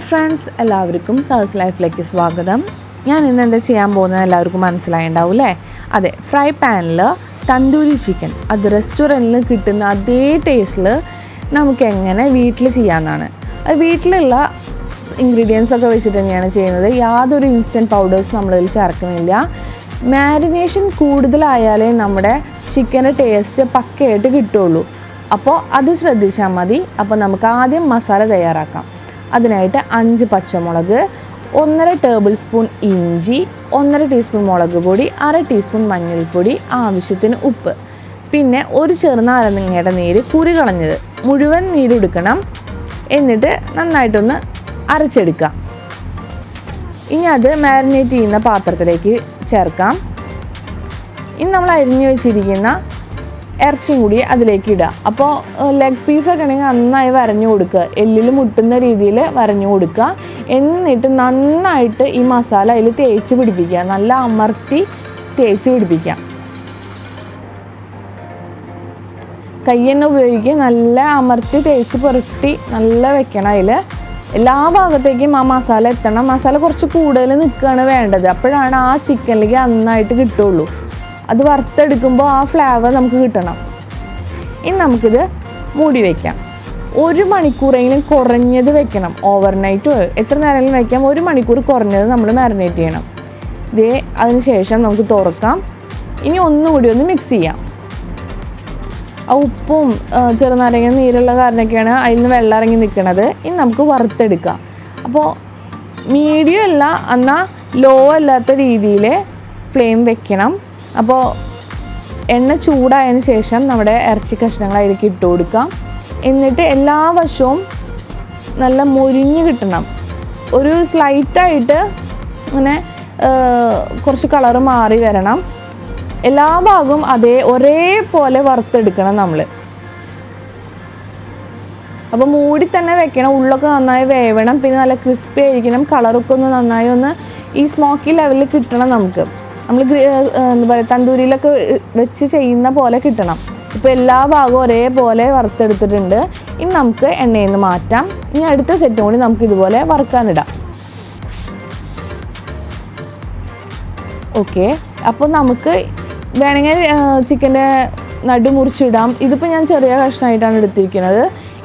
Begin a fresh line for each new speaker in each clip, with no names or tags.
Friends, എല്ലാവർക്കും Sahaslife സ്വാഗതം. ഞാൻ ഇന്ന് എന്താ ചെയ്യാൻ പോകുന്നത് എല്ലാവർക്കും മനസ്സിലായിട്ടുണ്ടാവും അല്ലേ? അതെ, ഫ്രൈ പാനിൽ തന്തൂരി ചിക്കൻ, അത് റെസ്റ്റോറൻറ്റിൽ കിട്ടുന്ന അതേ ടേസ്റ്റിൽ നമുക്ക് എങ്ങനെ വീട്ടിൽ ചെയ്യാമെന്നാണ്. അത് വീട്ടിലുള്ള ഇൻഗ്രീഡിയൻസ് ഒക്കെ വെച്ചിട്ട് തന്നെയാണ് ചെയ്യുന്നത്. യാതൊരു ഇൻസ്റ്റൻറ്റ് പൗഡേഴ്സ് നമ്മളിതിൽ ചേർക്കുന്നില്ല. മാരിനേഷൻ കൂടുതലായാലേ നമ്മുടെ ചിക്കൻ്റെ ടേസ്റ്റ് പക്കയായിട്ട് കിട്ടുള്ളൂ. അപ്പോൾ അത് ശ്രദ്ധിച്ചാൽ മതി. അപ്പോൾ നമുക്ക് ആദ്യം മസാല തയ്യാറാക്കാം. അതിനായിട്ട് 5 പച്ചമുളക്, 1.5 ടേബിൾ സ്പൂൺ ഇഞ്ചി, 1.5 ടീസ്പൂൺ മുളക് പൊടി, 1/2 ടീസ്പൂൺ മഞ്ഞൾപ്പൊടി, ആവശ്യത്തിന് ഉപ്പ്, പിന്നെ ഒരു ചെറുനാരങ്ങയുടെ നീര് കുരു കളഞ്ഞത്, മുഴുവൻ നീരെടുക്കണം. എന്നിട്ട് നന്നായിട്ടൊന്ന് അരച്ചെടുക്കാം. ഇനി അത് മാരിനേറ്റ് ചെയ്യുന്ന പാത്രത്തിലേക്ക് ചേർക്കാം. ഇനി നമ്മൾ അരിഞ്ഞു വെച്ചിരിക്കുന്ന ഇറച്ചിയും കൂടി അതിലേക്ക് ഇടുക. അപ്പോൾ ലെഗ് പീസൊക്കെ ആണെങ്കിൽ നന്നായി വരഞ്ഞു കൊടുക്കുക, എല്ലിൽ മുട്ടുന്ന രീതിയിൽ വരഞ്ഞു കൊടുക്കുക. എന്നിട്ട് നന്നായിട്ട് ഈ മസാല അതിൽ തേച്ച് പിടിപ്പിക്കുക, നല്ല അമർത്തി തേച്ച് പിടിപ്പിക്കാം. കൈ തന്നെ ഉപയോഗിക്കുക, നല്ല അമർത്തി തേച്ച് പുരട്ടി നല്ല വെക്കണം. അതിൽ എല്ലാ ഭാഗത്തേക്കും ആ മസാല എത്തണം. മസാല കുറച്ച് കൂടുതൽ നിൽക്കുകയാണ് വേണ്ടത്, അപ്പോഴാണ് ആ ചിക്കനിലേക്ക് നന്നായിട്ട് കിട്ടുള്ളൂ. അത് വറുത്തെടുക്കുമ്പോൾ ആ ഫ്ലേവർ നമുക്ക് കിട്ടണം. ഇനി നമുക്കിത് മൂടി വയ്ക്കാം. 1 മണിക്കൂറെങ്കിലും കുറഞ്ഞത് വെക്കണം. ഓവർനൈറ്റോ എത്ര നേരമെങ്കിലും വയ്ക്കാം. 1 മണിക്കൂർ കുറഞ്ഞത് നമ്മൾ മാരിനേറ്റ് ചെയ്യണം. അതിന് ശേഷം നമുക്ക് തുറക്കാം. ഇനി ഒന്നുകൂടി ഒന്ന് മിക്സ് ചെയ്യാം. ആ ഉപ്പും ചെറുനാരങ്ങ നീരുള്ള കാരണമൊക്കെയാണ് അതിൽ നിന്ന് വെള്ളം ഇറങ്ങി നിൽക്കുന്നത്. ഇനി നമുക്ക് വറുത്തെടുക്കാം. അപ്പോൾ മീഡിയം അല്ല എന്നാൽ ലോ അല്ലാത്ത രീതിയിൽ ഫ്ലെയിം വെക്കണം. അപ്പോൾ എണ്ണ ചൂടായതിന് ശേഷം നമ്മുടെ ഇറച്ചി കഷ്ണങ്ങൾ അതിലേക്ക് ഇട്ട് കൊടുക്കാം. എന്നിട്ട് എല്ലാ വശവും നല്ല മൊരിഞ്ഞ് കിട്ടണം. ഒരു സ്ലൈറ്റായിട്ട് ഇങ്ങനെ കുറച്ച് കളറ് മാറി വരണം. എല്ലാ ഭാഗവും ഒരേപോലെ വറുത്തെടുക്കണം നമ്മൾ. അപ്പോൾ മൂടി തന്നെ വെക്കണം. ഉള്ളൊക്കെ നന്നായി വേവണം, പിന്നെ നല്ല ക്രിസ്പി ആയിരിക്കണം. കളറൊക്കെ ഒന്ന് നന്നായി ഒന്ന് ഈ സ്മോക്കി ലെവലിൽ കിട്ടണം. നമുക്ക് നമ്മൾ എന്താ പറയുക, തന്തൂരിയിലൊക്കെ വെച്ച് ചെയ്യുന്ന പോലെ കിട്ടണം. ഇപ്പോൾ എല്ലാ ഭാഗവും ഒരേപോലെ വറുത്തെടുത്തിട്ടുണ്ട്. ഇനി നമുക്ക് എണ്ണയിൽ നിന്ന് മാറ്റാം. ഇനി അടുത്ത സെറ്റും കൂടി നമുക്ക് ഇതുപോലെ വറുക്കാനിടാം. ഓക്കെ, അപ്പോൾ നമുക്ക് വേണമെങ്കിൽ ചിക്കൻ്റെ നടു മുറിച്ചിടാം. ഇതിപ്പോൾ ഞാൻ ചെറിയ കഷ്ണമായിട്ടാണ് എടുത്തിരിക്കുന്നത്.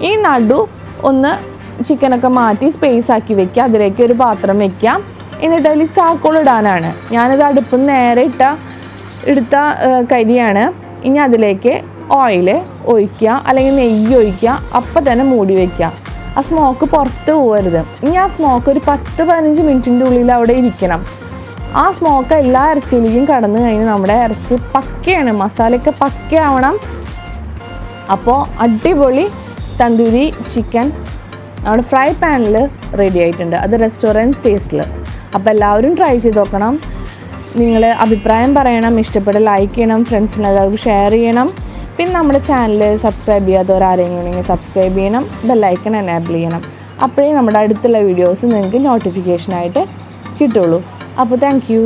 ഈ നടു ഒന്ന് ചിക്കനൊക്കെ മാറ്റി സ്പേസ് ആക്കി വെക്കുക. അതിലേക്ക് ഒരു പാത്രം വയ്ക്കാം. എന്നിട്ട് അതിൽ ചാർക്കോൾ ഇടാനാണ്. ഞാനിത് അടുപ്പിൽ നിന്ന് നേരെ എടുത്ത കരിയാണ്. ഇനി അതിലേക്ക് ഓയിൽ ഒഴിക്കുക, അല്ലെങ്കിൽ നെയ്യ് ഒഴിക്കുക. അപ്പം തന്നെ മൂടി വയ്ക്കുക. ആ സ്മോക്ക് പുറത്ത് പോകരുത്. ഇനി ആ സ്മോക്ക് ഒരു 10-15 മിനിറ്റിൻ്റെ ഉള്ളിൽ അവിടെ ഇരിക്കണം. ആ സ്മോക്ക് എല്ലാ ഇറച്ചിയിലേക്കും കടന്നു കഴിഞ്ഞ് നമ്മുടെ ഇറച്ചി പക്കയാണ്, മസാലയൊക്കെ പക്കയാവണം. അപ്പോൾ അടിപൊളി തന്തൂരി ചിക്കൻ നമ്മുടെ ഫ്രൈ പാനിൽ റെഡി ആയിട്ടുണ്ട്. അത് റെസ്റ്റോറൻറ്റ് ടേസ്റ്റിൽ. അപ്പോൾ എല്ലാവരും ട്രൈ ചെയ്ത് നോക്കണം. നിങ്ങൾ അഭിപ്രായം പറയണം, ഇഷ്ടപ്പെട്ട് ലൈക്ക് ചെയ്യണം, ഫ്രണ്ട്സിന് എല്ലാവർക്കും ഷെയർ ചെയ്യണം. പിന്നെ നമ്മുടെ ചാനൽ സബ്സ്ക്രൈബ് ചെയ്യാത്തവരാരെങ്കിലും ഉണ്ടെങ്കിൽ സബ്സ്ക്രൈബ് ചെയ്യണം, ബെല്ലൈക്കൺ എനേബിൾ ചെയ്യണം. അപ്പോഴേ നമ്മുടെ അടുത്തുള്ള വീഡിയോസ് നിങ്ങൾക്ക് നോട്ടിഫിക്കേഷനായിട്ട് കിട്ടുള്ളൂ. അപ്പോൾ താങ്ക് യു.